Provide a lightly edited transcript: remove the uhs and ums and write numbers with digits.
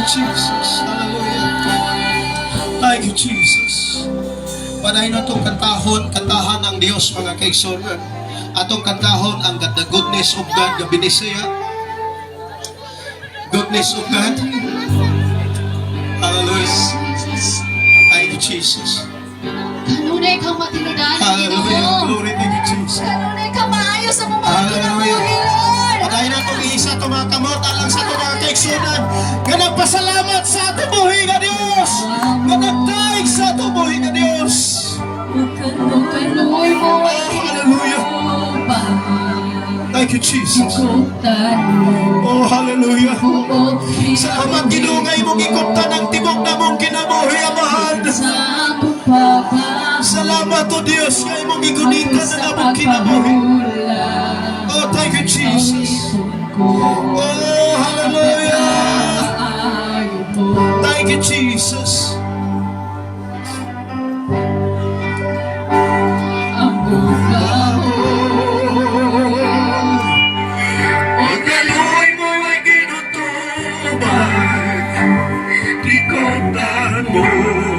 Jesus. Hallelujah. Thank you, Jesus. Panahin na itong kantahan ng Diyos, mga kaigsoon. Atong kantahon ang the goodness of God, the binisaya. Goodness of God. Hallelujah. Thank you, Jesus. Kanunay kang matinudaan, Hallelujah. Glory to you, Jesus. Kanunay kang maayos sa mga Hallelujah. kinabuhi, Lord. Panahin na itong isa itong mga kamota lang sa itong mga kaigsunan. Nagpasalamat sa atong buhay nga Diyos. Nagtaig sa atong buhay nga Diyos. Kanunoy mo ay Hallelujah. Thank you, Jesus. kinuktan mo. Oh, hallelujah. Buong Salamat ginungay mong ikuptan ang tibok na mong kinabuhi, Amahan. sa akong pagkakas. Salamat, O Diyos, kay mong igunitan na mong kinabuhi. Oh, thank you, Jesus. Oh, hallelujah. Thank you, Jesus. Ang buka mo. Ang galoy mo ay ginutuban, ikuptan mo.